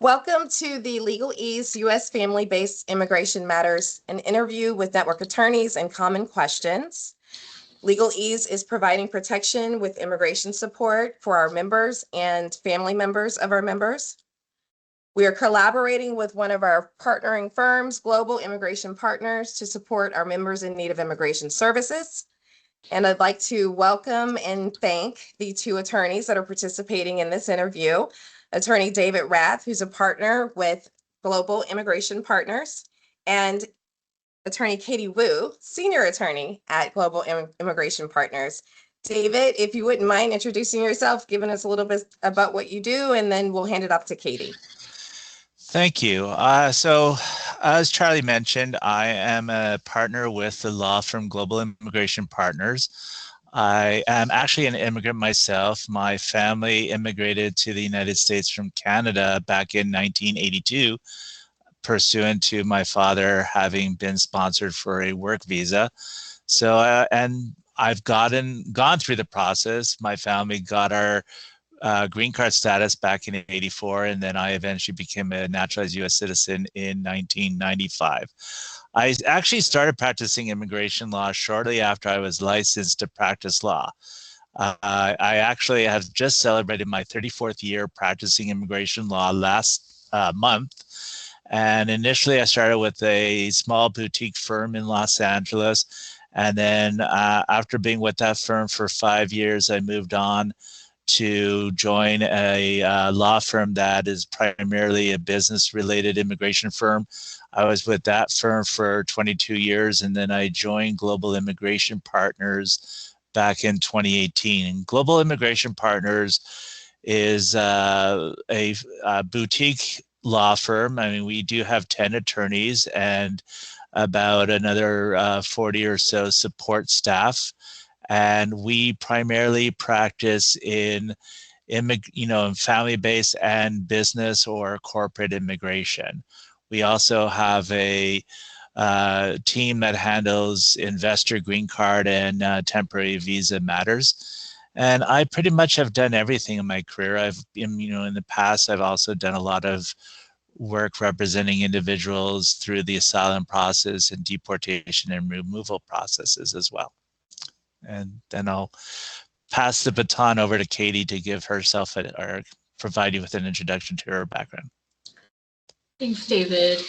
Welcome to the LegalEASE U.S. Family-Based Immigration Matters, an interview with network attorneys and common questions. LegalEASE is providing protection with immigration support for our members and family members of our members. We are collaborating with one of our partnering firms, Global Immigration Partners, to support our members in need of immigration services. And I'd like to welcome and thank the two attorneys that are participating in this interview. Attorney David Raft, who's a partner with Global Immigration Partners, and Attorney Katie Wu, senior attorney at Global Immigration Partners. David, if you wouldn't mind introducing yourself, giving us a little bit about what you do, and then we'll hand it off to Katie. Thank you. So as Charlie mentioned, I am a partner with the law firm Global Immigration Partners. I am actually an immigrant myself. My family immigrated to the United States from Canada back in 1982, pursuant to my father having been sponsored for a work visa. So, and I've gone through the process. My family got our green card status back in '84, and then I eventually became a naturalized U.S. citizen in 1995. I actually started practicing immigration law shortly after I was licensed to practice law. I actually have just celebrated my 34th year practicing immigration law last month. And initially I started with a small boutique firm in Los Angeles. And then after being with that firm for 5 years, I moved on to join a law firm that is primarily a business-related immigration firm. I was with that firm for 22 years, and then I joined Global Immigration Partners back in 2018. And Global Immigration Partners is a boutique law firm. I mean, we do have 10 attorneys and about another 40 or so support staff. And we primarily practice in family-based and business or corporate immigration. We also have a team that handles investor green card and temporary visa matters. And I pretty much have done everything in my career. In the past, I've also done a lot of work representing individuals through the asylum process and deportation and removal processes as well. And then I'll pass the baton over to Katie to give herself or provide you with an introduction to her background. Thanks, David.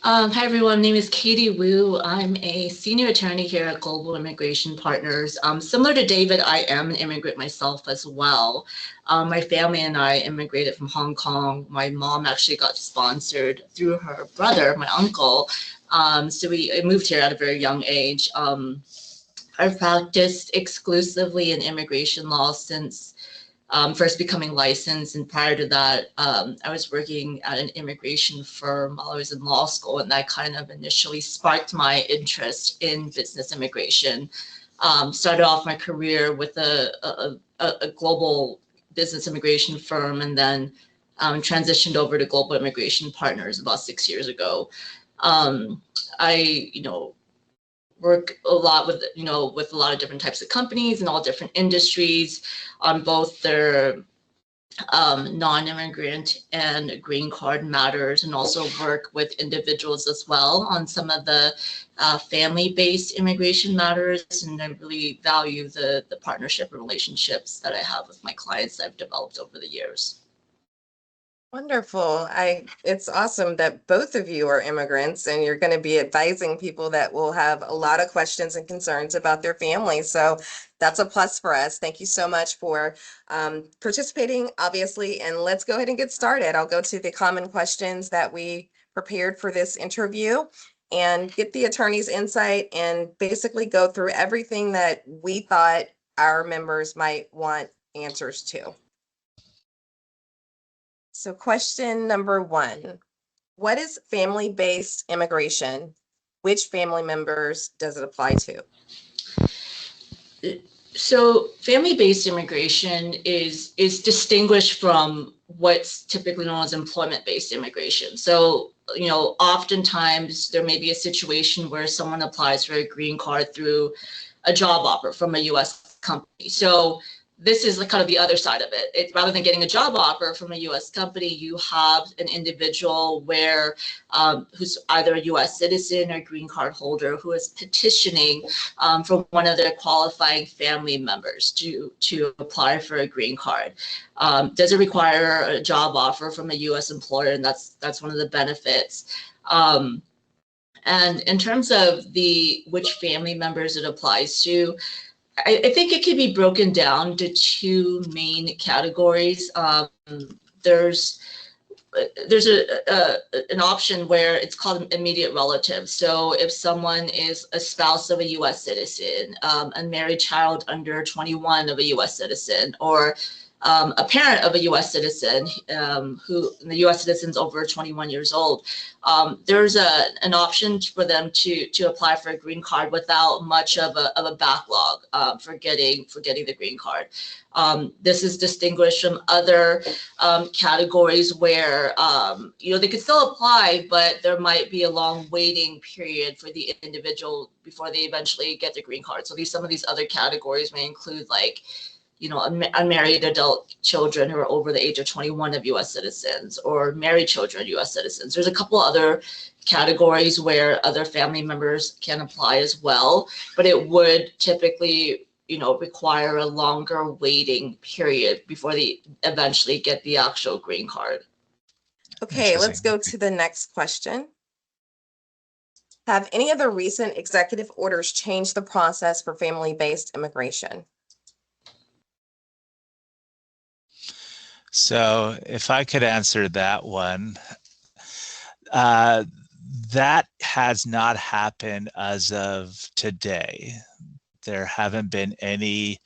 Hi, everyone. My name is Katie Wu. I'm a senior attorney here at Global Immigration Partners. Similar to David, I am an immigrant myself as well. My family and I immigrated from Hong Kong. My mom actually got sponsored through her brother, my uncle. So we moved here at a very young age. I've practiced exclusively in immigration law since first becoming licensed, and prior to that, I was working at an immigration firm while I was in law school, and that kind of initially sparked my interest in business immigration. Started off my career with a global business immigration firm, and then transitioned over to Global Immigration Partners about 6 years ago. I work a lot with a lot of different types of companies in all different industries on both their non-immigrant and green card matters, and also work with individuals as well on some of the family-based immigration matters. And I really value the partnership and relationships that I have with my clients that I've developed over the years. Wonderful. It's awesome that both of you are immigrants and you're going to be advising people that will have a lot of questions and concerns about their family. So that's a plus for us. Thank you so much for participating, obviously, and let's go ahead and get started. I'll go to the common questions that we prepared for this interview and get the attorney's insight and basically go through everything that we thought our members might want answers to. So question number 1, what is family-based immigration? Which family members does it apply to? So family-based immigration is distinguished from what's typically known as employment-based immigration. So, oftentimes there may be a situation where someone applies for a green card through a job offer from a U.S. company. So this is like kind of the other side of it. Rather than getting a job offer from a U.S. company, you have an individual where who's either a U.S. citizen or green card holder who is petitioning for one of their qualifying family members to apply for a green card. Does it require a job offer from a U.S. employer? And that's one of the benefits. And in terms of which family members it applies to, I think it can be broken down to two main categories. There's an option where it's called immediate relative. So if someone is a spouse of a U.S. citizen, a married child under 21 of a U.S. citizen, or a parent of a U.S. citizen who the U.S. citizen's over 21 years old, there's an option for them to apply for a green card without much of a backlog for getting the green card. This is distinguished from other categories where they could still apply, but there might be a long waiting period for the individual before they eventually get the green card. So some of these other categories may include like unmarried adult children who are over the age of 21 of U.S. citizens, or married children of U.S. citizens. There's a couple other categories where other family members can apply as well, but it would typically, require a longer waiting period before they eventually get the actual green card. Okay, let's go to the next question. Have any of the recent executive orders changed the process for family-based immigration? So if I could answer that one, that has not happened as of today. There haven't been any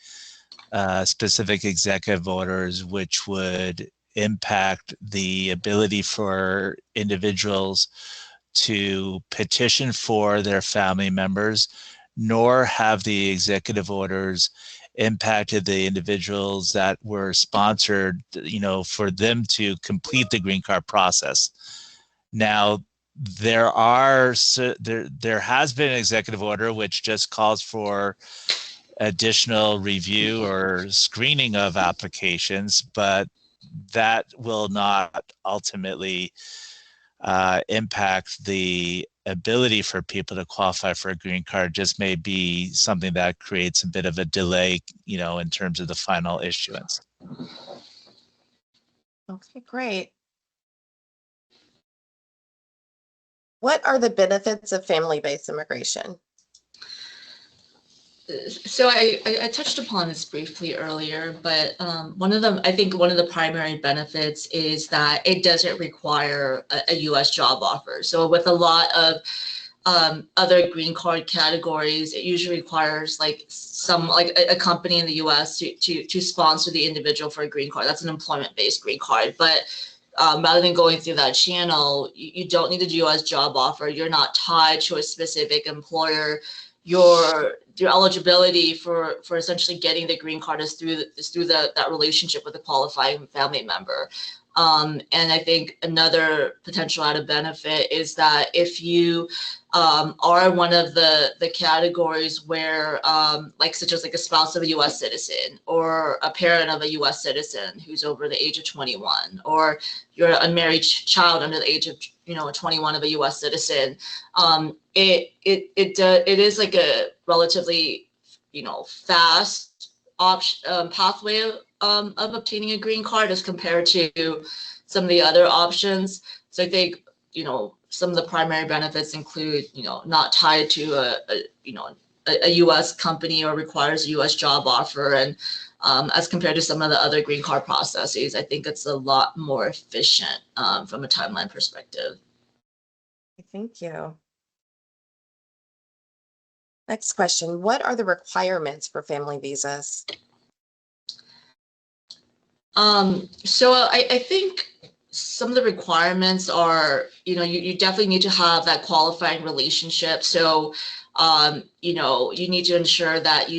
specific executive orders which would impact the ability for individuals to petition for their family members, nor have the executive orders impacted the individuals that were sponsored, for them to complete the green card process. Now, there has been an executive order which just calls for additional review or screening of applications, but that will not ultimately impact the ability for people to qualify for a green card. Just may be something that creates a bit of a delay, in terms of the final issuance. Okay, great. What are the benefits of family-based immigration? So I touched upon this briefly earlier, but one of the primary benefits is that it doesn't require a U.S. job offer. So with a lot of other green card categories, it usually requires a company in the U.S. to sponsor the individual for a green card. That's an employment-based green card. But rather than going through that channel, you don't need a U.S. job offer. You're not tied to a specific employer. Your eligibility for essentially getting the green card is through that relationship with a qualifying family member. And I think another potential added benefit is that if you are one of the categories where, such as a spouse of a U.S. citizen, or a parent of a U.S. citizen who's over the age of 21, or you're a unmarried child under the age of 21 of a U.S. citizen, it is like a relatively fast pathway of obtaining a green card as compared to some of the other options. So I think some of the primary benefits include not tied to a U.S. company or requires a U.S. job offer, and as compared to some of the other green card processes, I think it's a lot more efficient from a timeline perspective. Thank you. Next question. What are the requirements for family visas? So I think some of the requirements are, you definitely need to have that qualifying relationship. So, you need to ensure that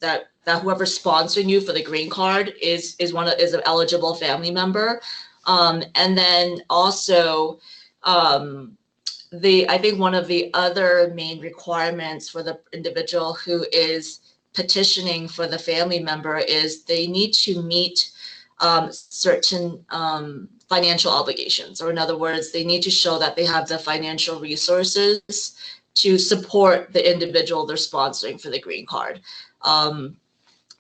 that whoever's sponsoring you for the green card is an eligible family member. And then also, I think one of the other main requirements for the individual who is petitioning for the family member is they need to meet certain financial obligations, or in other words, they need to show that they have the financial resources to support the individual they're sponsoring for the green card.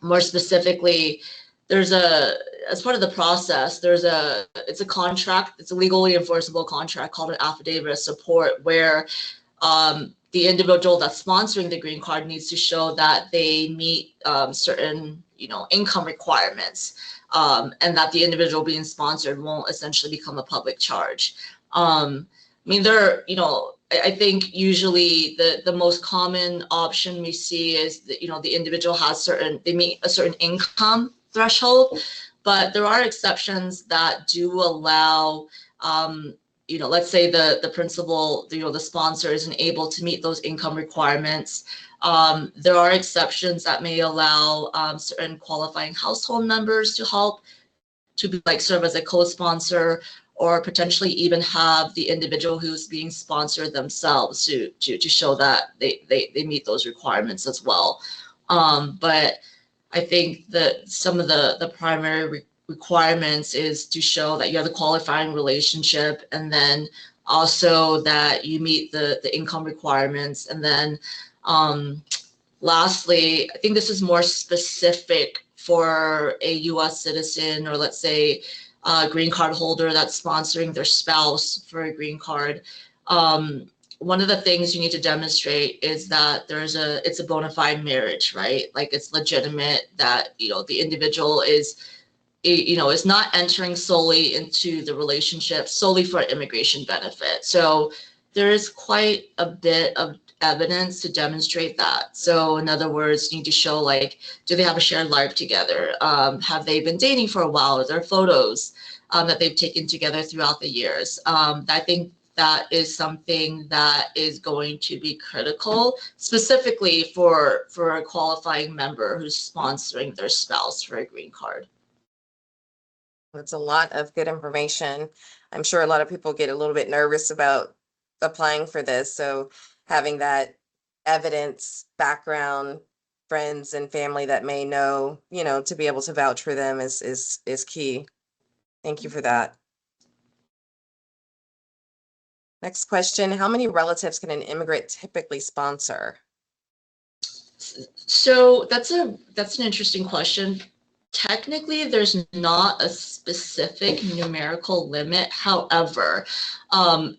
More specifically, as part of the process, it's a contract, it's a legally enforceable contract called an affidavit of support, where the individual that's sponsoring the green card needs to show that they meet certain, income requirements, and that the individual being sponsored won't essentially become a public charge. I think usually the most common option we see is that, the individual they meet a certain income threshold, but there are exceptions that do allow, let's say the principal, the sponsor isn't able to meet those income requirements. There are exceptions that may allow certain qualifying household members to help to serve as a co-sponsor, or potentially even have the individual who's being sponsored themselves to show that they meet those requirements as well. But I think that some of the primary requirements is to show that you have the qualifying relationship, and then also that you meet the income requirements. And then lastly, I think this is more specific for a US citizen, or let's say a green card holder that's sponsoring their spouse for a green card. One of the things you need to demonstrate is that it's a bona fide marriage, right? Like, it's legitimate, that, the individual is not entering solely into the relationship solely for immigration benefit. So there is quite a bit of evidence to demonstrate that. So in other words, you need to show, do they have a shared life together? Have they been dating for a while? Are there photos that they've taken together throughout the years? I think that is something that is going to be critical, specifically for a qualifying member who's sponsoring their spouse for a green card. That's a lot of good information. I'm sure a lot of people get a little bit nervous about applying for this. So having that evidence, background, friends and family that may know, to be able to vouch for them is key. Thank you for that. Next question, how many relatives can an immigrant typically sponsor? So that's an interesting question. Technically, there's not a specific numerical limit. However, I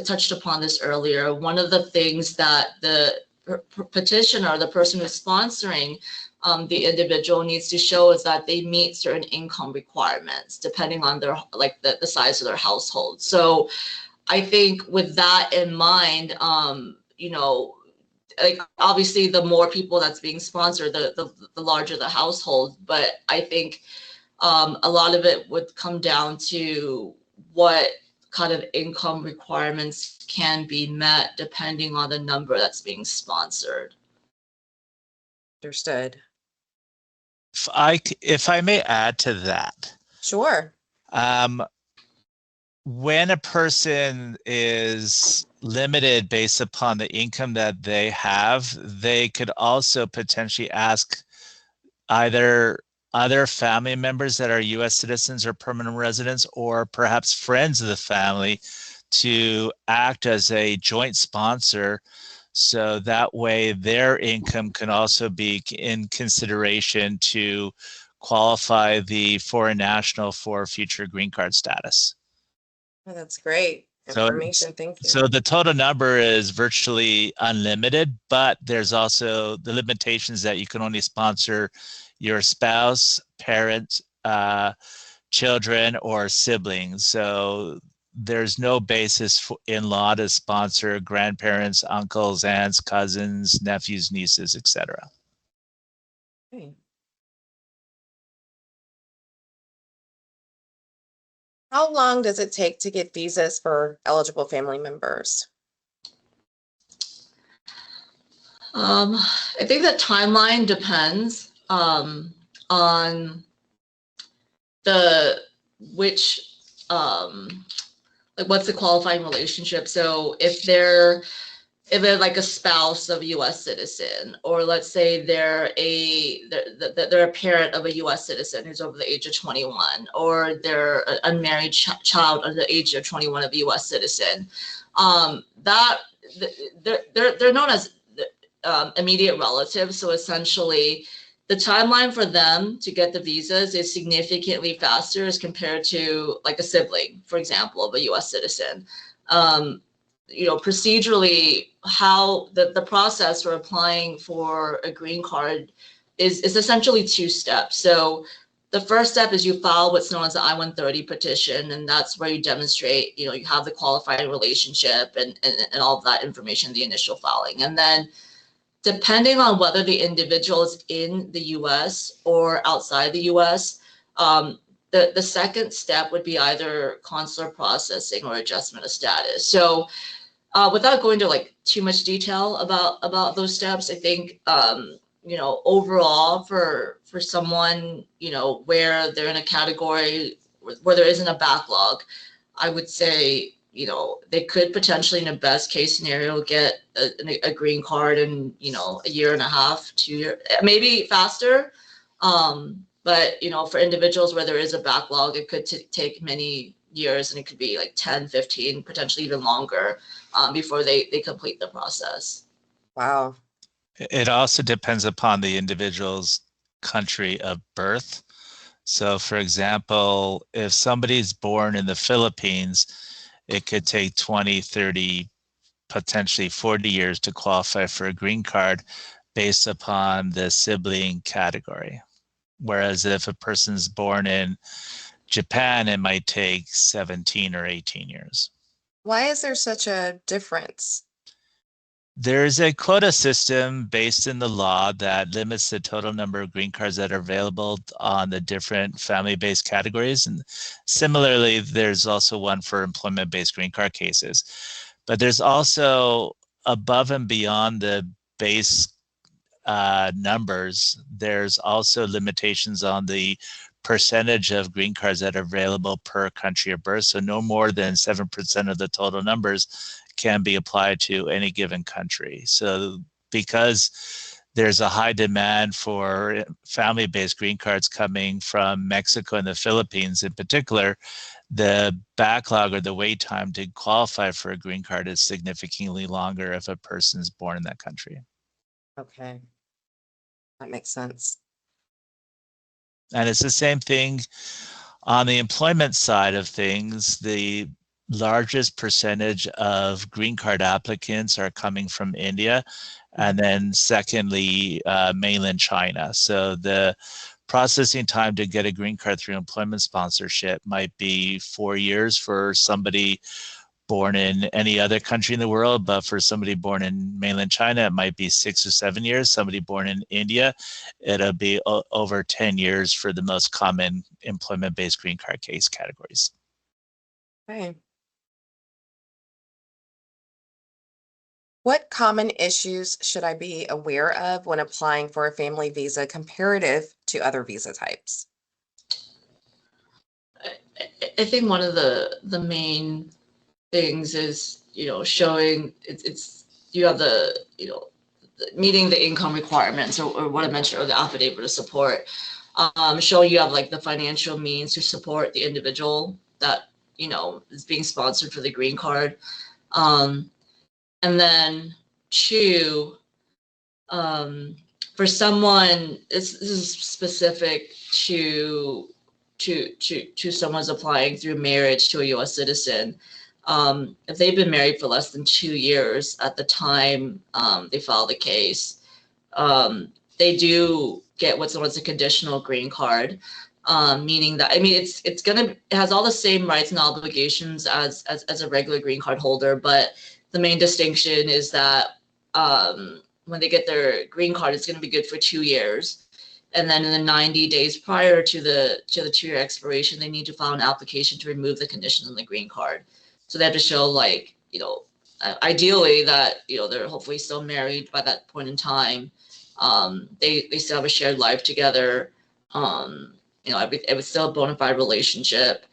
touched upon this earlier. One of the things that the petitioner, the person who's sponsoring the individual, needs to show is that they meet certain income requirements, depending on their the size of their household. So I think with that in mind, obviously the more people that's being sponsored, the larger the household. But I think a lot of it would come down to what kind of income requirements can be met depending on the number that's being sponsored. Understood. If I may add to that. Sure. When a person is limited based upon the income that they have, they could also potentially ask either other family members that are U.S. citizens or permanent residents, or perhaps friends of the family, to act as a joint sponsor. So that way their income can also be in consideration to qualify the foreign national for future green card status. Oh, that's great information. Thank you. So the total number is virtually unlimited, but there's also the limitations that you can only sponsor your spouse, parents, children, or siblings. So there's no basis in law to sponsor grandparents, uncles, aunts, cousins, nephews, nieces, etc. Okay. How long does it take to get visas for eligible family members? I think the timeline depends on what's the qualifying relationship. So if they're if they're like a spouse of a U.S. citizen, or let's say they're a parent of a U.S. citizen who's over the age of 21, or they're an unmarried child under the age of 21 of a U.S. citizen, that they're known as immediate relatives. So essentially, the timeline for them to get the visas is significantly faster as compared to like a sibling, for example, of a U.S. citizen. Procedurally, how the process for applying for a green card is essentially two steps. So the first step is you file what's known as the I-130 petition, and that's where you demonstrate, you have the qualifying relationship and all of that information, the initial filing. And then depending on whether the individual is in the US or outside the US, the second step would be either consular processing or adjustment of status. So without going to like too much detail about those steps, I think overall for someone where they're in a category where there isn't a backlog, I would say they could potentially, in a best case scenario, get a green card in a year and a half, 2 years, maybe faster. But for individuals where there is a backlog, it could take many years, and it could be like 10, 15, potentially even longer before they complete the process. Wow. It also depends upon the individual's country of birth. So for example, if somebody's born in the Philippines, it could take 20, 30, potentially 40 years to qualify for a green card based upon the sibling category. Whereas if a person's born in Japan, it might take 17 or 18 years. Why is there such a difference? There's a quota system based in the law that limits the total number of green cards that are available on the different family-based categories. And similarly, there's also one for employment-based green card cases. But there's also, above and beyond the base numbers, there's also limitations on the percentage of green cards that are available per country of birth. So no more than 7% of the total numbers can be applied to any given country. So because there's a high demand for family-based green cards coming from Mexico and the Philippines in particular, the backlog or the wait time to qualify for a green card is significantly longer if a person's born in that country. Okay. That makes sense. And it's the same thing on the employment side of things. The largest percentage of green card applicants are coming from India, and then secondly, mainland China. So the processing time to get a green card through employment sponsorship might be 4 years for somebody born in any other country in the world, but for somebody born in mainland China, it might be 6 or 7 years. Somebody born in India, it'll be over 10 years for the most common employment-based green card case categories. Okay. What common issues should I be aware of when applying for a family visa comparative to other visa types? I think one of the main things is showing it's you have the meeting the income requirements, or what I mentioned, or the affidavit of support, showing you have like the financial means to support the individual that is being sponsored for the green card. And then two, for someone, this is specific to someone's applying through marriage to a U.S. citizen. If they've been married for less than 2 years at the time they file the case, they do get what's known as a conditional green card, meaning that it has all the same rights and obligations as a regular green card holder, but the main distinction is that when they get their green card, it's going to be good for 2 years. And then in the 90 days prior to the 2-year expiration, they need to file an application to remove the condition on the green card. So they have to show ideally that, they're hopefully still married by that point in time. They still have a shared life together. It was still a bona fide relationship.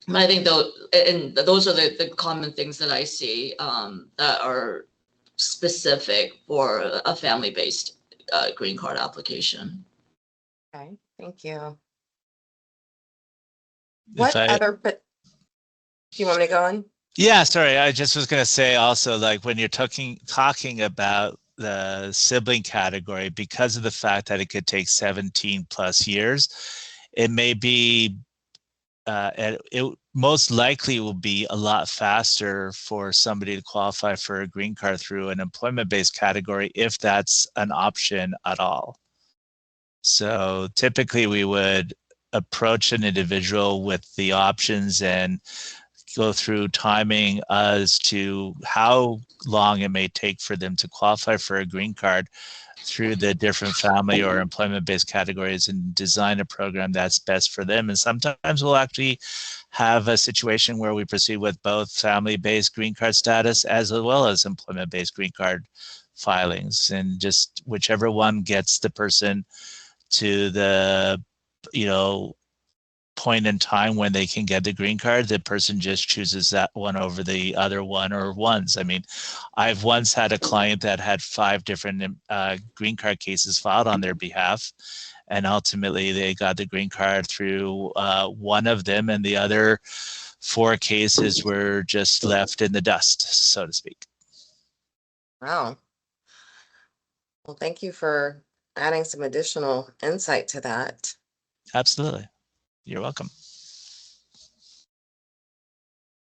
I think those are the common things that I see that are specific for a family-based green card application. Okay, thank you. If What I, other, but do you want me to go on? yeah, sorry, I just was going to say also, like when you're talking about the sibling category, because of the fact that it could take 17 plus years, it may be it most likely will be a lot faster for somebody to qualify for a green card through an employment-based category if that's an option at all. So typically we would approach an individual with the options and go through timing as to how long it may take for them to qualify for a green card through the different family or employment-based categories and design a program that's best for them. And sometimes we'll actually have a situation where we proceed with both family-based green card status as well as employment-based green card filings, and just whichever one gets the person to the, you know, point in time when they can get the green card, the person just chooses that one over the other one or ones. I mean, I've once had a client that had 5 different green card cases filed on their behalf, and ultimately they got the green card through one of them, and the other 4 cases were just left in the dust, so to speak. Wow. Well, thank you for adding some additional insight to that. Absolutely. You're welcome.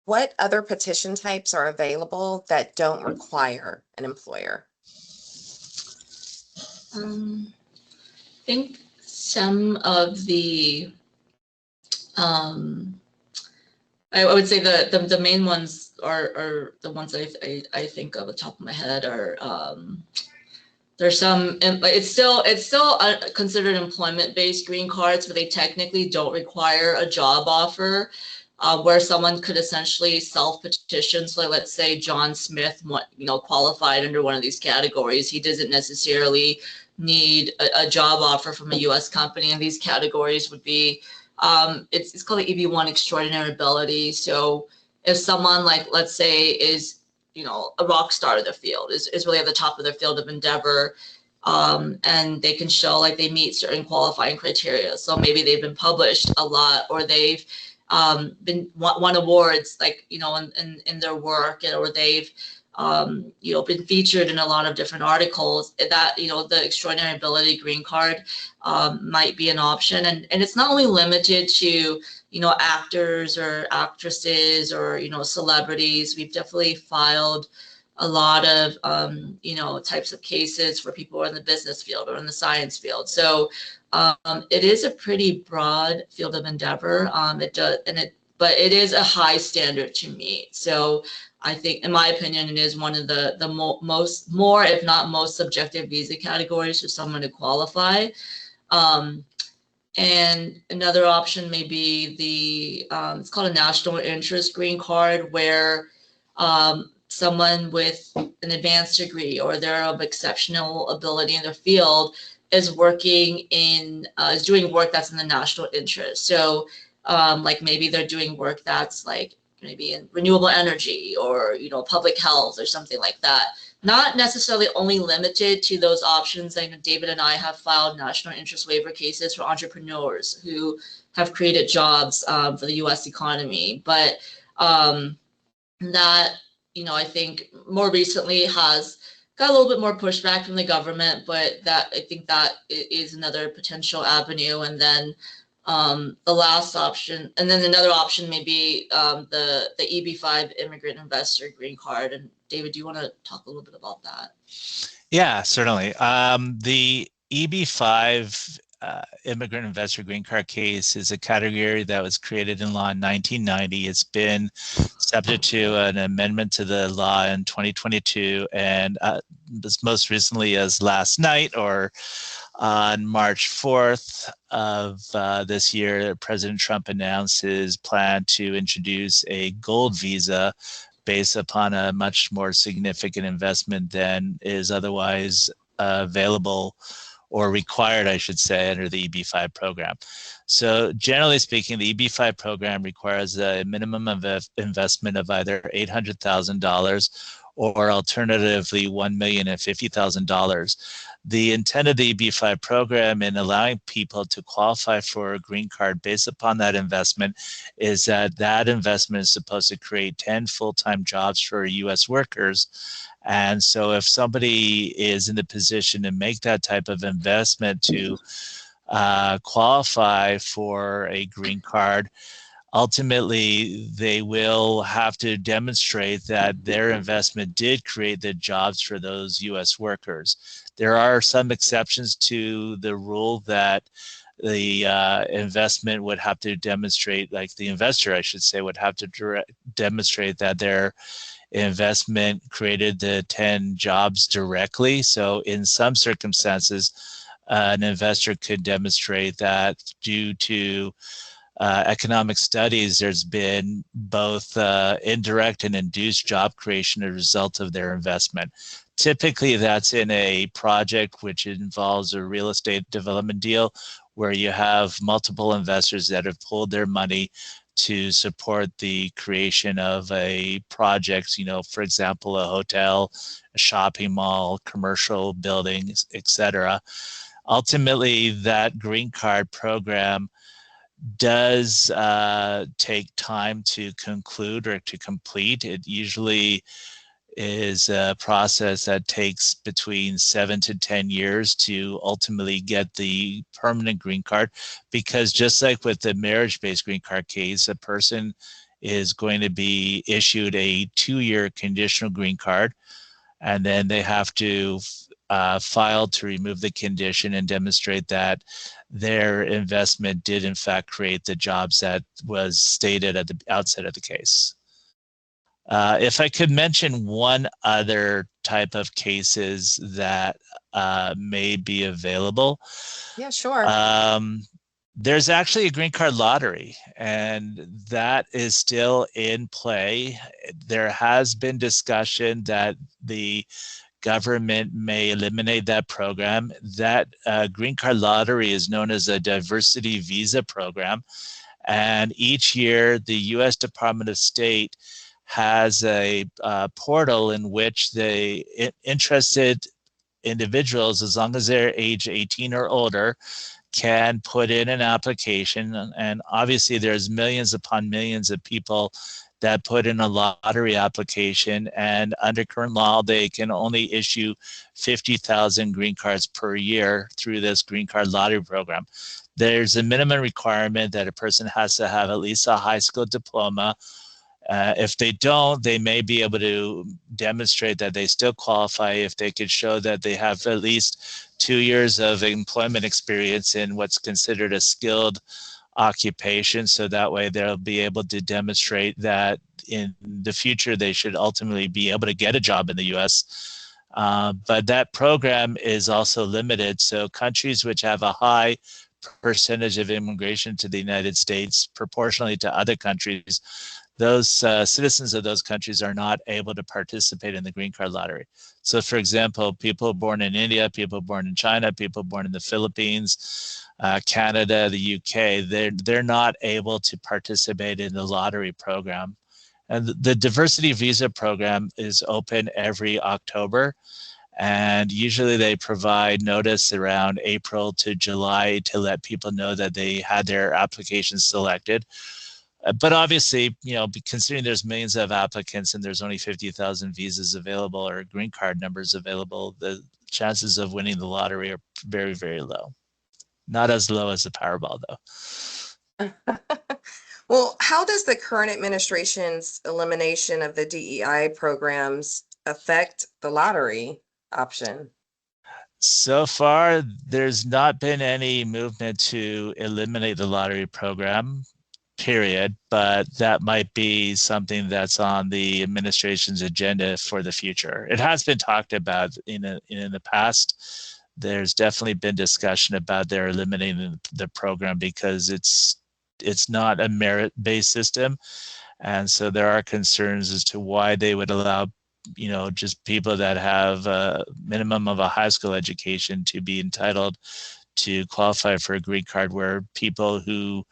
What other petition types are available that don't require an employer? I think some of the I would say the main ones are the ones I think of the top of my head are there's some, but it's still considered employment-based green cards, but they technically don't require a job offer, where someone could essentially self-petition. So let's say John Smith, qualified under one of these categories. He doesn't necessarily need a job offer from a U.S. company, and these categories would be, it's called the EB1 extraordinary ability. So if someone, like, let's say, is a rock star of their field, is really at the top of their field of endeavor, and they can show like they meet certain qualifying criteria. So maybe they've been published a lot, or they've been won awards, like in their work, or they've been featured in a lot of different articles. That the extraordinary ability green card might be an option, and it's not only limited to actors or actresses or celebrities. We've definitely filed a lot of types of cases for people who are in the business field or in the science field. So it is a pretty broad field of endeavor. But it is a high standard to meet. So I think, in my opinion, it is one of the more, if not most, subjective visa categories for someone to qualify. And another option may be it's called a national interest green card, where someone with an advanced degree or they're of exceptional ability in their field is doing work that's in the national interest. So like maybe they're doing work that's like maybe in renewable energy or public health or something like that. Not necessarily only limited to those options. I know David and I have filed national interest waiver cases for entrepreneurs who have created jobs for the U.S. economy. But that, I think more recently has got a little bit more pushback from the government, but that I think that is another potential avenue. And then the last option, and then another option may be the EB5 immigrant investor green card. And David, do you want to talk a little bit about that? Yeah, certainly. The EB5 immigrant investor green card case is a category that was created in law in 1990. It's been subject to an amendment to the law in 2022, and most recently as last night, or on March 4th of this year, President Trump announced his plan to introduce a gold visa based upon a much more significant investment than is otherwise available or required, I should say, under the EB-5 program. So generally speaking, the EB-5 program requires a minimum of investment of either $800,000 or alternatively $1,050,000. The intent of the EB-5 program in allowing people to qualify for a green card based upon that investment is that that investment is supposed to create 10 full-time jobs for U.S. workers. And so if somebody is in the position to make that type of investment to qualify for a green card, ultimately they will have to demonstrate that their investment did create the jobs for those U.S. workers. There are some exceptions to the rule that the investment would have to demonstrate, like the investor, I should say, would have to demonstrate that their investment created the 10 jobs directly. So in some circumstances, an investor could demonstrate that due to economic studies, there's been both indirect and induced job creation as a result of their investment. Typically, that's in a project which involves a real estate development deal where you have multiple investors that have pulled their money to support the creation of a project, you know, for example, a hotel, a shopping mall, commercial buildings, etc. Ultimately, that green card program does take time to conclude or to complete. It usually is a process that takes between 7 to 10 years to ultimately get the permanent green card, because just like with the marriage-based green card case, a person is going to be issued a 2-year conditional green card, and then they have to file to remove the condition and demonstrate that their investment did in fact create the jobs that was stated at the outset of the case. If I could mention one other type of cases that may be available. Yeah, sure. There's actually a green card lottery, and that is still in play. There has been discussion that the government may eliminate that program. That green card lottery is known as a diversity visa program. And each year, the U.S. Department of State has a portal in which the interested individuals, as long as they're age 18 or older, can put in an application. And obviously there's millions upon millions of people that put in a lottery application, and under current law, they can only issue 50,000 green cards per year through this green card lottery program. There's a minimum requirement that a person has to have at least a high school diploma. If they don't, they may be able to demonstrate that they still qualify if they could show that they have at least 2 years of employment experience in what's considered a skilled occupation. So that way they'll be able to demonstrate that in the future they should ultimately be able to get a job in the US. But that program is also limited. So countries which have a high percentage of immigration to the United States proportionally to other countries, those citizens of those countries are not able to participate in the green card lottery. So for example, people born in India, people born in China, people born in the Philippines, Canada, the UK, they're not able to participate in the lottery program. And the diversity visa program is open every October. And usually they provide notice around April to July to let people know that they had their applications selected. But obviously, you know, considering there's millions of applicants and there's only 50,000 visas available or green card numbers available, the chances of winning the lottery are very, very low. Not as low as the Powerball, though. Well, how does the current administration's elimination of the DEI programs affect the lottery option? So far, there's not been any movement to eliminate the lottery program, period, but that might be something that's on the administration's agenda for the future. It has been talked about in the past. There's definitely been discussion about their eliminating the program because it's not a merit-based system. And so there are concerns as to why they would allow just people that have a minimum of a high school education to be entitled to qualify for a green card, where people who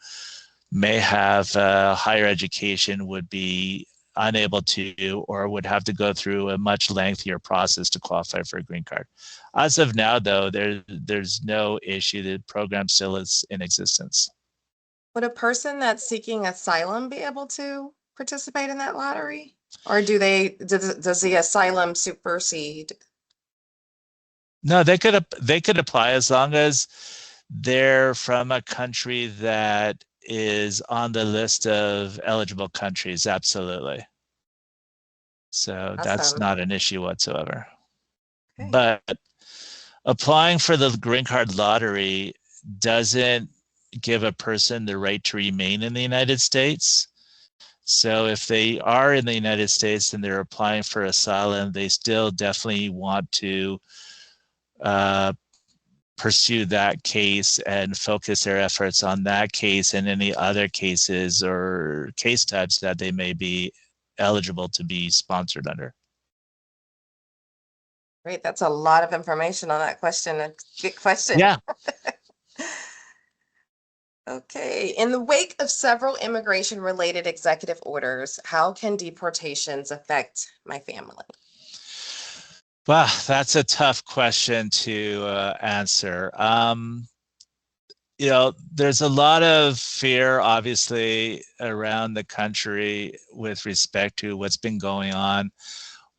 may have higher education would be unable to, or would have to go through a much lengthier process to qualify for a green card. As of now, though, there's no issue. The program still is in existence. Would a person that's seeking asylum be able to participate in that lottery? Or does the asylum supersede? No, they could apply as long as they're from a country that is on the list of eligible countries. Absolutely. So that's Awesome. not an issue whatsoever. Okay. But applying for the green card lottery doesn't give a person the right to remain in the United States. So if they are in the United States and they're applying for asylum, they still definitely want to pursue that case and focus their efforts on that case and any other cases or case types that they may be eligible to be sponsored under. Great. That's a lot of information on that question. A good question. Yeah. Okay. In the wake of several immigration-related executive orders, how can deportations affect my family? Well, that's a tough question to answer. There's a lot of fear, obviously, around the country with respect to what's been going on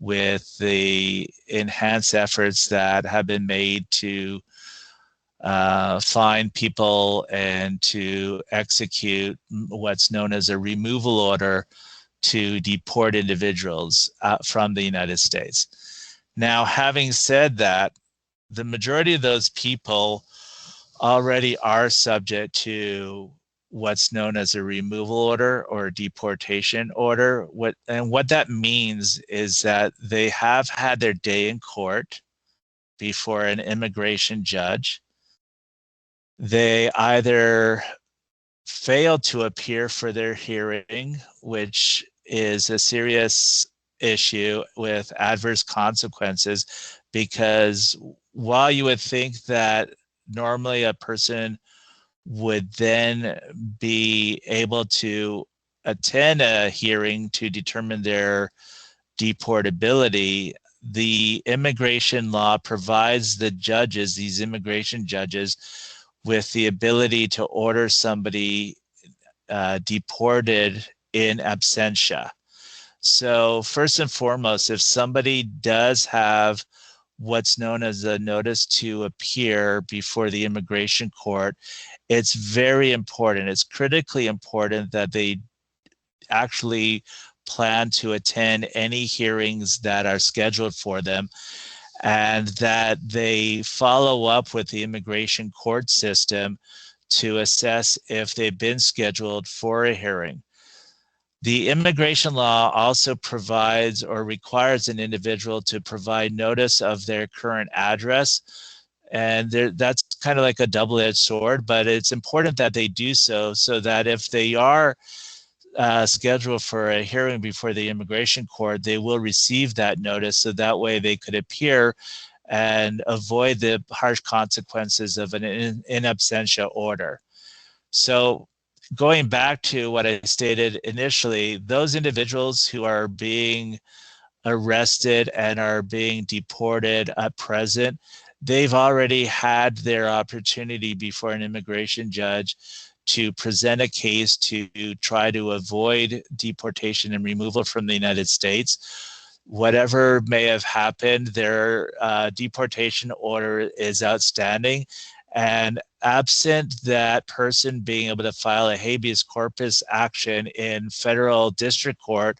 with the enhanced efforts that have been made to find people and to execute what's known as a removal order to deport individuals from the United States. Now, having said that, the majority of those people already are subject to what's known as a removal order or a deportation order. What that means is that they have had their day in court before an immigration judge. They either failed to appear for their hearing, which is a serious issue with adverse consequences, because while you would think that normally a person would then be able to attend a hearing to determine their deportability, the immigration law provides the judges, these immigration judges, with the ability to order somebody deported in absentia. So first and foremost, if somebody does have what's known as a notice to appear before the immigration court, it's very important. It's critically important that they actually plan to attend any hearings that are scheduled for them, and that they follow up with the immigration court system to assess if they've been scheduled for a hearing. The immigration law also provides or requires an individual to provide notice of their current address. And that's kind of like a double-edged sword, but it's important that they do so that if they are scheduled for a hearing before the immigration court, they will receive that notice, so that way they could appear and avoid the harsh consequences of an in absentia order. So going back to what I stated initially, those individuals who are being arrested and are being deported at present, they've already had their opportunity before an immigration judge to present a case to try to avoid deportation and removal from the United States. Whatever may have happened, their deportation order is outstanding. And absent that person being able to file a habeas corpus action in federal district court,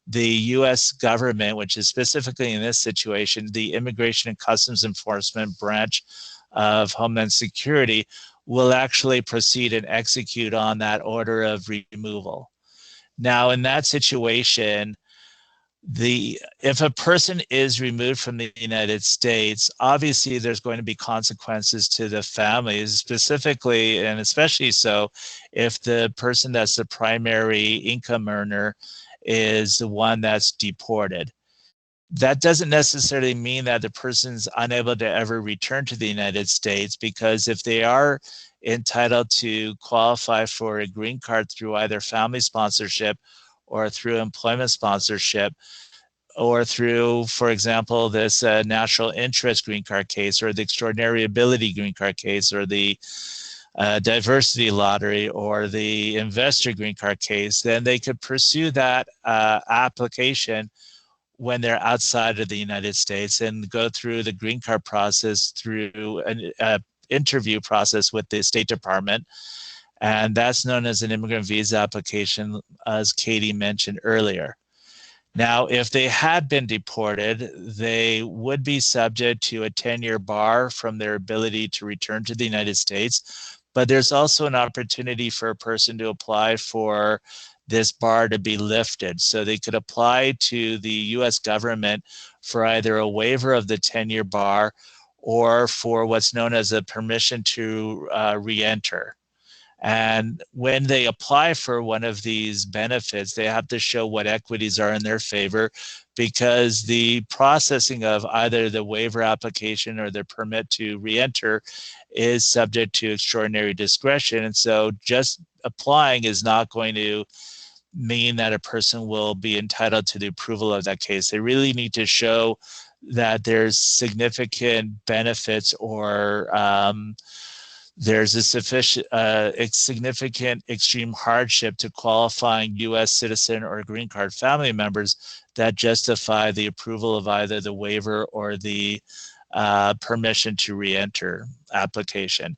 the U.S. government, which is specifically in this situation, the Immigration and Customs Enforcement branch of Homeland Security, will actually proceed and execute on that order of removal. Now, in that situation, if a person is removed from the United States, obviously there's going to be consequences to the families, specifically and especially so if the person that's the primary income earner is the one that's deported. That doesn't necessarily mean that the person's unable to ever return to the United States, because if they are entitled to qualify for a green card through either family sponsorship or through employment sponsorship, or through, for example, this national interest green card case, or the extraordinary ability green card case, or the diversity lottery, or the investor green card case, then they could pursue that application when they're outside of the United States and go through the green card process through an interview process with the State Department. And that's known as an immigrant visa application, as Katie mentioned earlier. Now, if they had been deported, they would be subject to a 10-year bar from their ability to return to the United States. But there's also an opportunity for a person to apply for this bar to be lifted. So they could apply to the US government for either a waiver of the 10-year bar or for what's known as a permission to re-enter. And when they apply for one of these benefits, they have to show what equities are in their favor, because the processing of either the waiver application or the permit to re-enter is subject to extraordinary discretion. And so just applying is not going to mean that a person will be entitled to the approval of that case. They really need to show that there's significant benefits, or there's a significant extreme hardship to qualifying U.S. citizen or green card family members that justify the approval of either the waiver or the permission to re-enter application.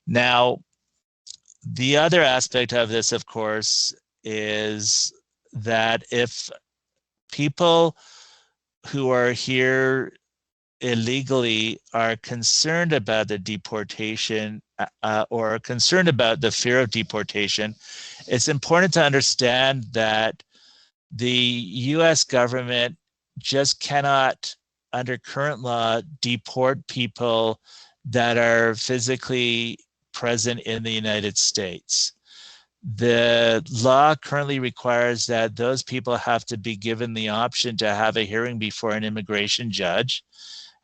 Now, the other aspect of this, of course, is that if people who are here illegally are concerned about the deportation or concerned about the fear of deportation, it's important to understand that the US government just cannot, under current law, deport people that are physically present in the United States. The law currently requires that those people have to be given the option to have a hearing before an immigration judge.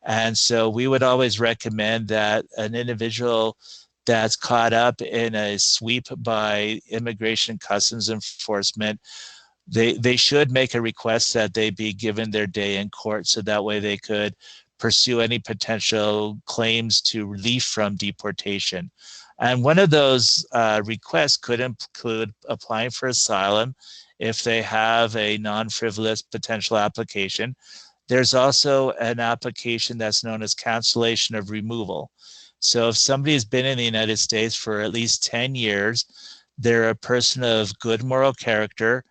And so we would always recommend that an individual that's caught up in a sweep by Immigration Customs Enforcement, they should make a request that they be given their day in court, so that way they could pursue any potential claims to relief from deportation. And one of those requests could include applying for asylum if they have a non-frivolous potential application. There's also an application that's known as cancellation of removal. So if somebody has been in the United States for at least 10 years, they're a person of good moral character,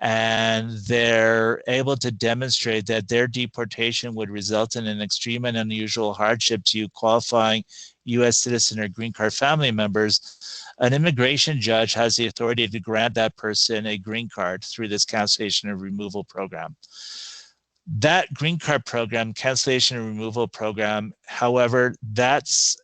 and they're able to demonstrate that their deportation would result in an extreme and unusual hardship to qualifying U.S. citizen or green card family members, an immigration judge has the authority to grant that person a green card through this cancellation of removal program. That green card program, cancellation and removal program, however, that's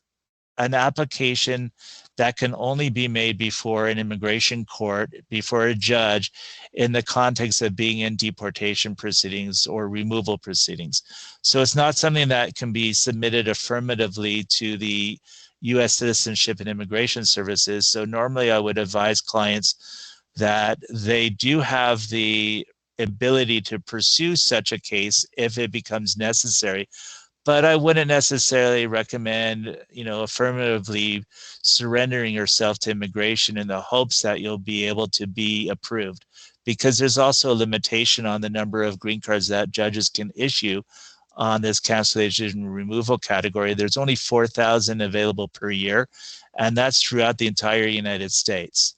an application that can only be made before an immigration court, before a judge, in the context of being in deportation proceedings or removal proceedings. So it's not something that can be submitted affirmatively to the U.S. Citizenship and Immigration Services. So normally I would advise clients that they do have the ability to pursue such a case if it becomes necessary. But I wouldn't necessarily recommend, affirmatively surrendering yourself to immigration in the hopes that you'll be able to be approved, because there's also a limitation on the number of green cards that judges can issue on this cancellation and removal category. There's only 4,000 available per year, and that's throughout the entire United States.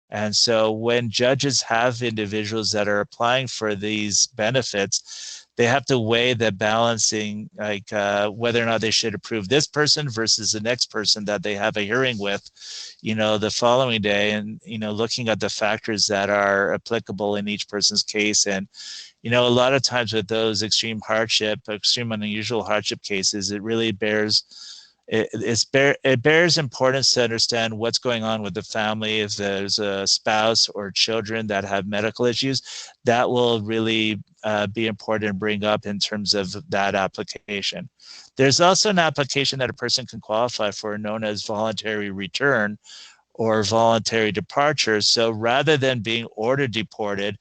And so when judges have individuals that are applying for these benefits, they have to weigh the balancing, like whether or not they should approve this person versus the next person that they have a hearing with, the following day, and, looking at the factors that are applicable in each person's case. And, a lot of times with those extreme and unusual hardship cases, it really it bears importance to understand what's going on with the family. If there's a spouse or children that have medical issues, that will really be important to bring up in terms of that application. There's also an application that a person can qualify for known as voluntary return or voluntary departure. So rather than being ordered deported,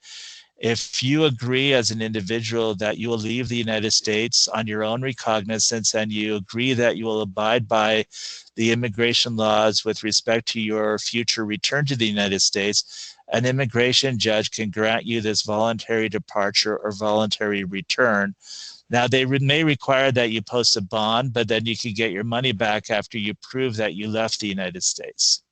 if you agree as an individual that you will leave the United States on your own recognizance and you agree that you will abide by the immigration laws with respect to your future return to the United States, an immigration judge can grant you this voluntary departure or voluntary return. Now, they may require that you post a bond, but then you can get your money back after you prove that you left the United States.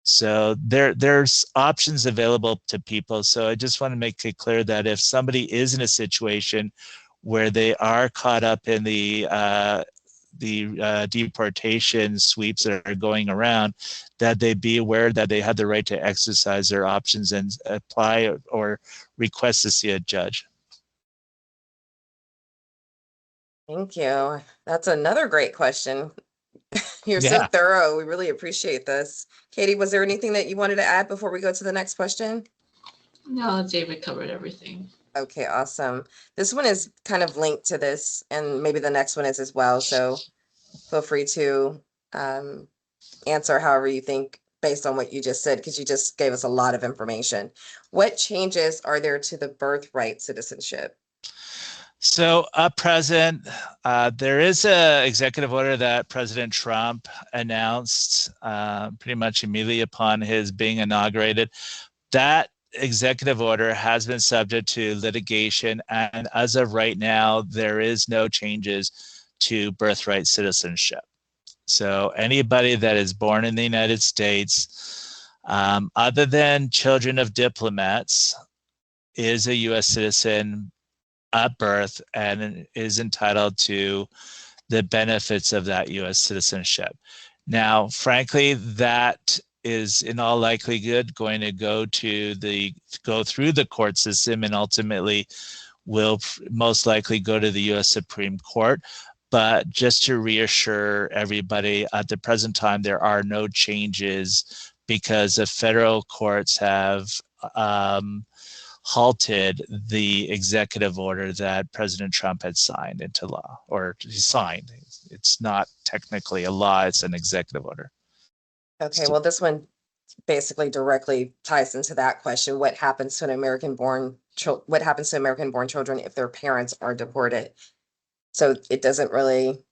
So there's options available to people. So I just want to make it clear that if somebody is in a situation where they are caught up in the deportation sweeps that are going around, that they be aware that they have the right to exercise their options and apply or request to see a judge. Thank you. That's another great question. You're so Yeah. thorough. We really appreciate this. Katie, was there anything that you wanted to add before we go to the next question? No, David covered everything. Okay, awesome. This one is kind of linked to this, and maybe the next one is as well. So feel free to answer however you think based on what you just said, because you just gave us a lot of information. What changes are there to the birthright citizenship? So up present, there is an executive order that President Trump announced pretty much immediately upon his being inaugurated. That executive order has been subject to litigation, and as of right now, there is no changes to birthright citizenship. So anybody that is born in the United States, other than children of diplomats, is a U.S. citizen at birth and is entitled to the benefits of that U.S. citizenship. Now, frankly, that is in all likelihood going to go through the court system and ultimately will most likely go to the U.S. Supreme Court. But just to reassure everybody, at the present time, there are no changes because the federal courts have halted the executive order that President Trump had signed into law, or he signed. It's not technically a law, it's an executive order. Okay, well, this one basically directly ties into that question. What happens to American-born children if their parents are deported? So it doesn't really,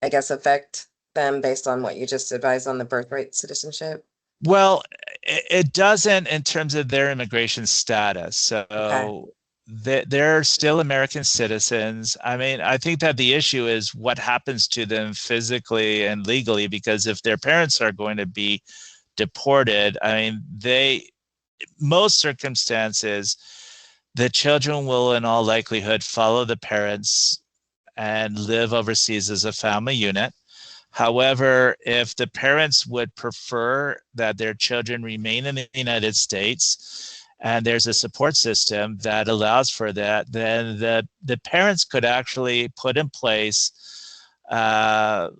I guess, affect them based on what you just advised on the birthright citizenship? Well, it doesn't in terms of their immigration status. So they're still American citizens. I mean, I think that the issue is what happens to them physically and legally, because if their parents are going to be deported, I mean, most circumstances, the children will in all likelihood follow the parents and live overseas as a family unit. However, if the parents would prefer that their children remain in the United States and there's a support system that allows for that, then the parents could actually put in place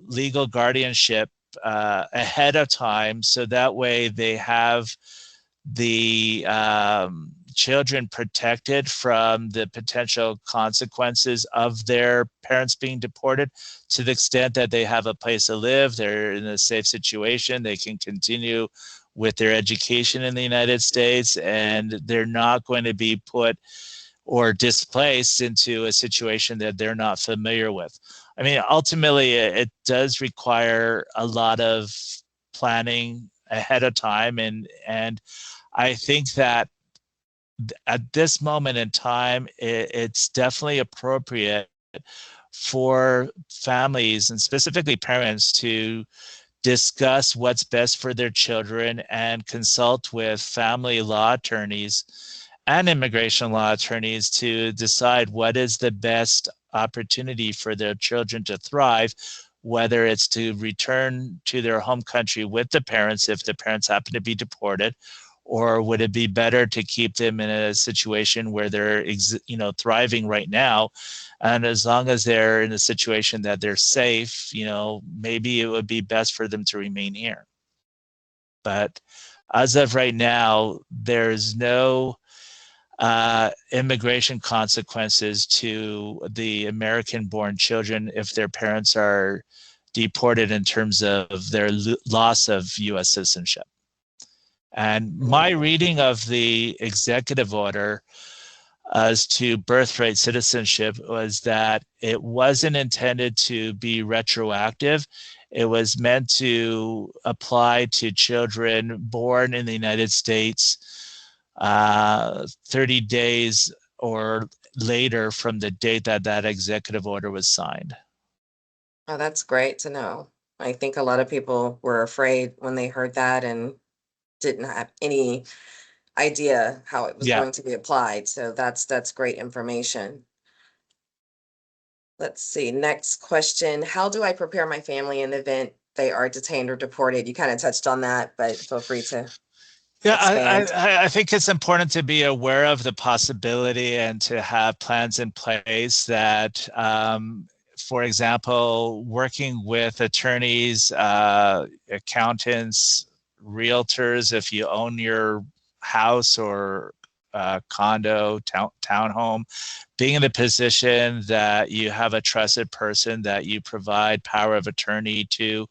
legal guardianship ahead of time, so that way they have the children protected from the potential consequences of their parents being deported, to the extent that they have a place to live, they're in a safe situation, they can continue with their education in the United States, and they're not going to be put or displaced into a situation that they're not familiar with. I mean, ultimately, it does require a lot of planning ahead of time, and I think that at this moment in time, it's definitely appropriate for families and specifically parents to discuss what's best for their children and consult with family law attorneys and immigration law attorneys to decide what is the best opportunity for their children to thrive, whether it's to return to their home country with the parents if the parents happen to be deported, or would it be better to keep them in a situation where they're thriving right now, and as long as they're in a situation that they're safe, maybe it would be best for them to remain here. But as of right now, there's no immigration consequences to the American-born children if their parents are deported in terms of their loss of U.S. citizenship. And my reading of the executive order as to birthright citizenship was that it wasn't intended to be retroactive. It was meant to apply to children born in the United States 30 days or later from the date that that executive order was signed. Oh, that's great to know. I think a lot of people were afraid when they heard that and didn't have any idea how it was Yeah. going to be applied. So that's great information. Let's see, next question. How do I prepare my family in the event they are detained or deported? You kind of touched on that, but feel free to Yeah, expand. I think it's important to be aware of the possibility and to have plans in place that, for example, working with attorneys, accountants, realtors, if you own your house or condo, townhome, being in the position that you have a trusted person that you provide power of attorney to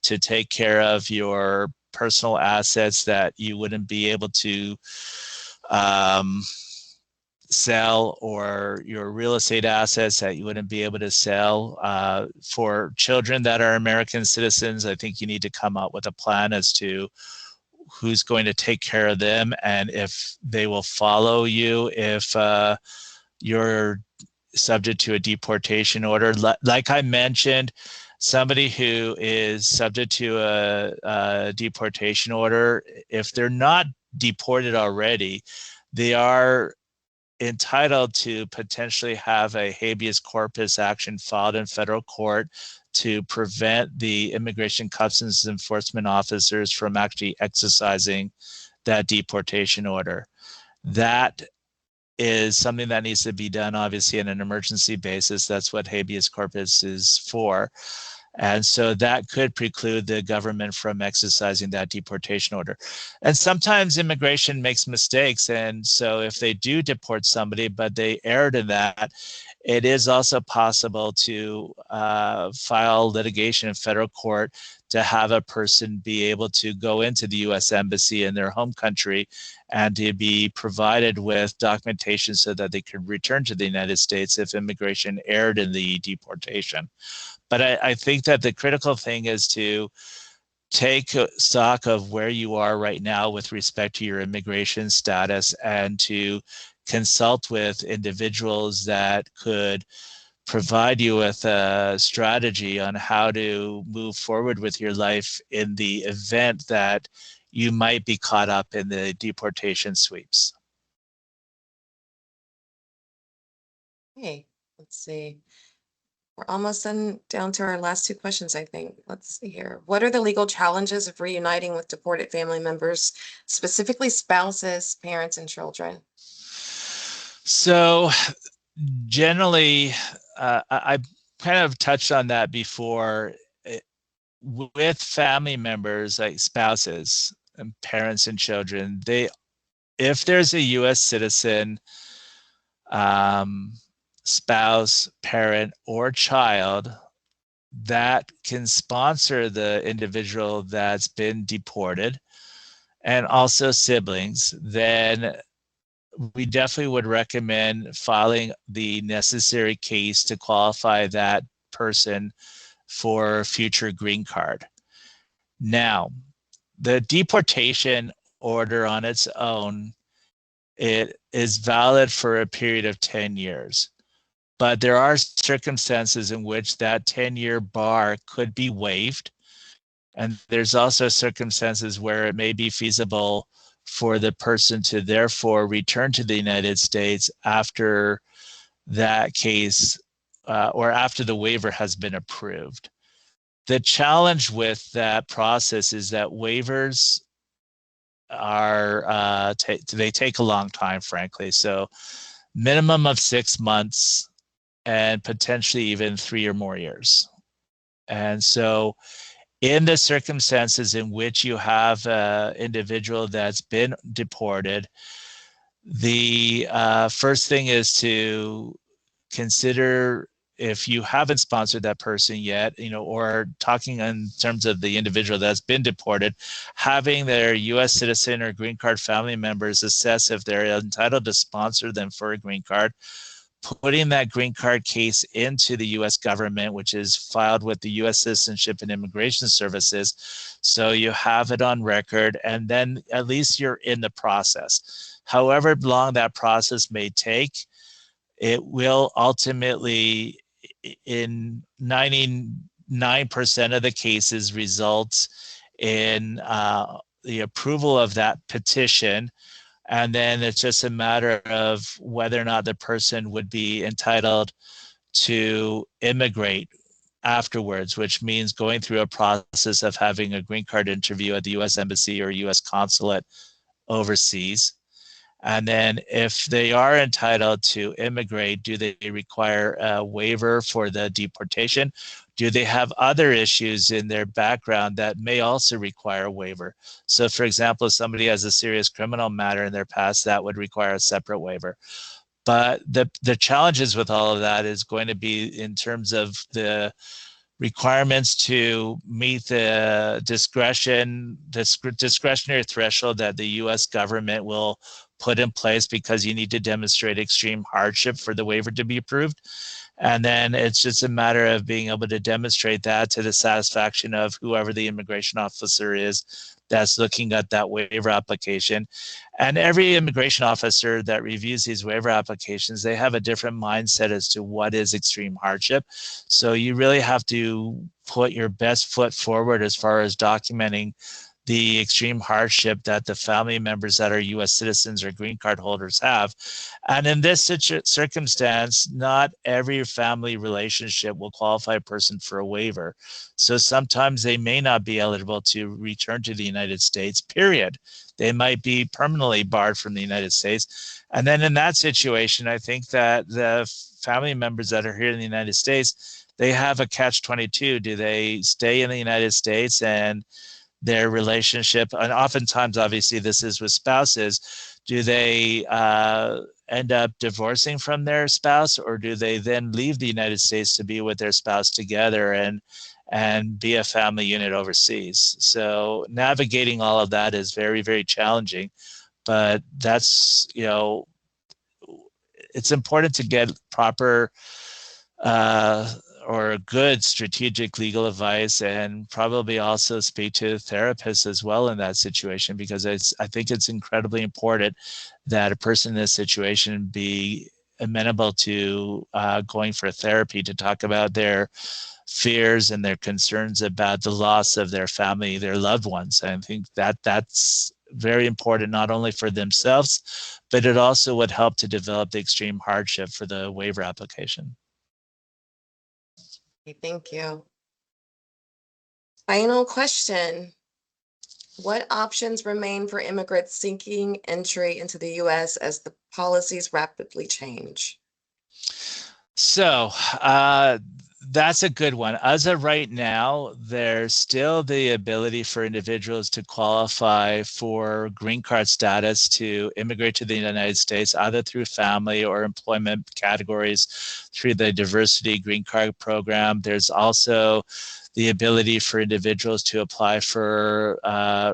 take care of your personal assets that you wouldn't be able to sell, or your real estate assets that you wouldn't be able to sell. For children that are American citizens, I think you need to come up with a plan as to who's going to take care of them and if they will follow you if you're subject to a deportation order. Like I mentioned, somebody who is subject to a deportation order, if they're not deported already, they are entitled to potentially have a habeas corpus action filed in federal court to prevent the Immigration Customs Enforcement officers from actually exercising that deportation order. That is something that needs to be done, obviously, on an emergency basis. That's what habeas corpus is for. And so that could preclude the government from exercising that deportation order. And sometimes immigration makes mistakes. And so if they do deport somebody, but they erred in that, it is also possible to file litigation in federal court to have a person be able to go into the U.S. Embassy in their home country and to be provided with documentation so that they could return to the United States if immigration erred in the deportation. But I think that the critical thing is to take stock of where you are right now with respect to your immigration status and to consult with individuals that could provide you with a strategy on how to move forward with your life in the event that you might be caught up in the deportation sweeps. Okay, let's see. We're almost down to our last two questions, I think. Let's see here. What are the legal challenges of reuniting with deported family members, specifically spouses, parents, and children? So generally, I kind of touched on that before. With family members like spouses and parents and children, if there's a U.S. citizen, spouse, parent, or child that can sponsor the individual that's been deported, and also siblings, then we definitely would recommend filing the necessary case to qualify that person for future green card. Now, the deportation order on its own, it is valid for a period of 10 years. But there are circumstances in which that 10-year bar could be waived. And there's also circumstances where it may be feasible for the person to therefore return to the United States after that case or after the waiver has been approved. The challenge with that process is that waivers are, they take a long time, frankly. So minimum of 6 months and potentially even 3 or more years. And so in the circumstances in which you have an individual that's been deported, The first thing is to consider, if you haven't sponsored that person yet, or talking in terms of the individual that's been deported, having their U.S. citizen or green card family members assess if they're entitled to sponsor them for a green card, putting that green card case into the U.S. government, which is filed with the U.S. Citizenship and Immigration Services. So you have it on record, and then at least you're in the process. However long that process may take, it will ultimately, in 99% of the cases, result in the approval of that petition. And then it's just a matter of whether or not the person would be entitled to immigrate afterwards, which means going through a process of having a green card interview at the U.S. Embassy or U.S. Consulate overseas. And then if they are entitled to immigrate, do they require a waiver for the deportation? Do they have other issues in their background that may also require a waiver? So for example, if somebody has a serious criminal matter in their past, that would require a separate waiver. But the challenges with all of that is going to be in terms of the requirements to meet the discretionary threshold that the U.S. government will put in place, because you need to demonstrate extreme hardship for the waiver to be approved. And then it's just a matter of being able to demonstrate that to the satisfaction of whoever the immigration officer is that's looking at that waiver application. And every immigration officer that reviews these waiver applications, they have a different mindset as to what is extreme hardship. So you really have to put your best foot forward as far as documenting the extreme hardship that the family members that are U.S. citizens or green card holders have. And in this circumstance, not every family relationship will qualify a person for a waiver. So sometimes they may not be eligible to return to the United States, period. They might be permanently barred from the United States. And then in that situation, I think that the family members that are here in the United States, they have a catch-22. Do they stay in the United States and their relationship, and oftentimes, obviously, this is with spouses, do they end up divorcing from their spouse, or do they then leave the United States to be with their spouse together and be a family unit overseas? So navigating all of that is very, very challenging, but that's, it's important to get proper or good strategic legal advice, and probably also speak to therapists as well in that situation, because I think it's incredibly important that a person in this situation be amenable to going for therapy to talk about their fears and their concerns about the loss of their family, their loved ones. I think that that's very important, not only for themselves, but it also would help to develop the extreme hardship for the waiver application. Thank you. Final question. What options remain for immigrants seeking entry into the U.S. as the policies rapidly change? So that's a good one. As of right now, there's still the ability for individuals to qualify for green card status to immigrate to the United States, either through family or employment categories through the diversity green card program. There's also the ability for individuals to apply for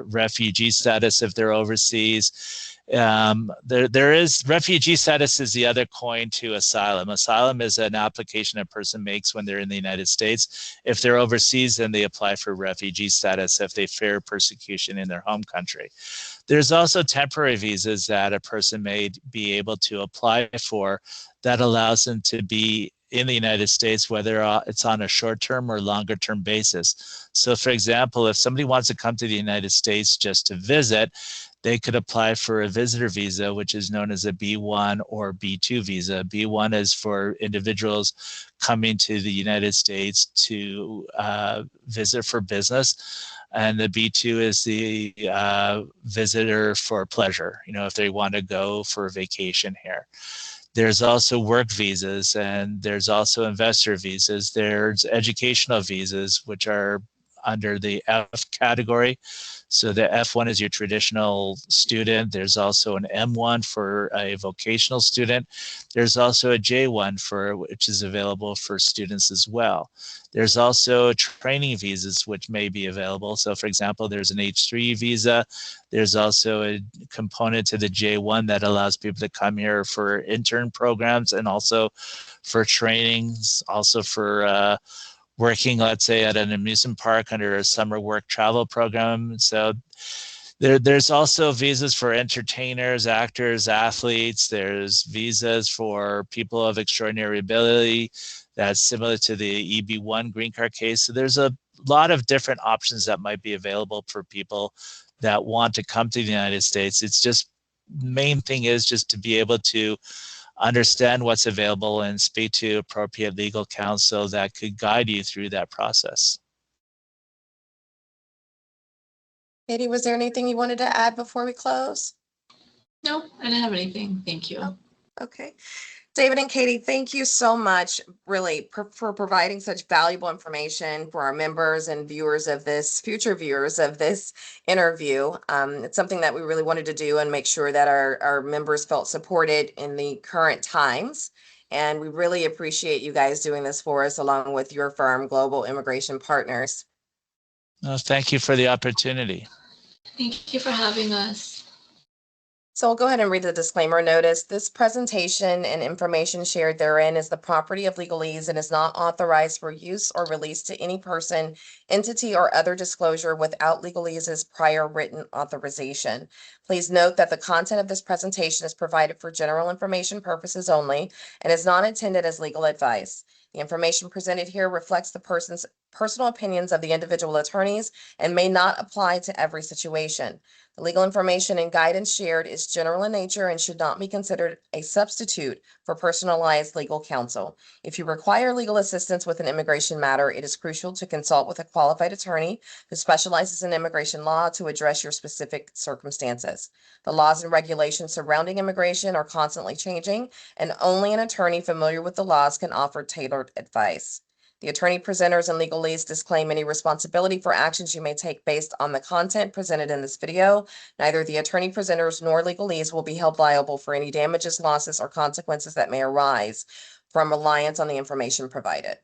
refugee status if they're overseas. There is refugee status is the other coin to asylum. Asylum is an application a person makes when they're in the United States. If they're overseas, then they apply for refugee status if they fear persecution in their home country. There's also temporary visas that a person may be able to apply for that allows them to be in the United States, whether it's on a short-term or longer-term basis. So for example, if somebody wants to come to the United States just to visit, they could apply for a visitor visa, which is known as a B1 or B2 visa. B1 is for individuals coming to the United States to visit for business. And the B2 is the visitor for pleasure, if they want to go for a vacation here. There's also work visas, and there's also investor visas. There's educational visas, which are under the F category. So the F1 is your traditional student. There's also an M1 for a vocational student. There's also a J1 which is available for students as well. There's also training visas which may be available. So for example, there's an H3 visa. There's also a component to the J1 that allows people to come here for intern programs and also for trainings, also for working, let's say, at an amusement park under a summer work travel program. So there's also visas for entertainers, actors, athletes. There's visas for people of extraordinary ability. That's similar to the EB1 green card case. So there's a lot of different options that might be available for people that want to come to the United States. It's just, main thing is just to be able to understand what's available and speak to appropriate legal counsel that could guide you through that process. Katie, was there anything you wanted to add before we close? No, I didn't have anything. Thank you. Oh. Okay. David and Katie, thank you so much, really, for providing such valuable information for our members and viewers of this, future viewers of this interview. It's something that we really wanted to do and make sure that our members felt supported in the current times. And we really appreciate you guys doing this for us, along with your firm, Global Immigration Partners. Thank you for the opportunity. Thank you for having us. So we'll go ahead and read the disclaimer notice. This presentation and information shared therein is the property of LegalEASE and is not authorized for use or release to any person, entity, or other disclosure without LegalEASE's prior written authorization. Please note that the content of this presentation is provided for general information purposes only and is not intended as legal advice. The information presented here reflects the person's personal opinions of the individual attorneys and may not apply to every situation. The legal information and guidance shared is general in nature and should not be considered a substitute for personalized legal counsel. If you require legal assistance with an immigration matter, it is crucial to consult with a qualified attorney who specializes in immigration law to address your specific circumstances. The laws and regulations surrounding immigration are constantly changing, and only an attorney familiar with the laws can offer tailored advice. The attorney presenters and LegalEASE disclaim any responsibility for actions you may take based on the content presented in this video. Neither the attorney presenters nor LegalEASE will be held liable for any damages, losses, or consequences that may arise from reliance on the information provided.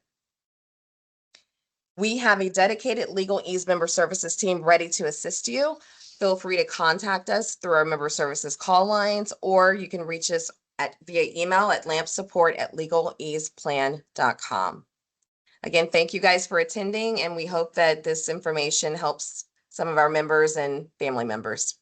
We have a dedicated LegalEASE member services team ready to assist you. Feel free to contact us through our member services call lines, or you can reach us via email at lampsupport@legaleaseplan.com. Again, thank you guys for attending, and we hope that this information helps some of our members and family members.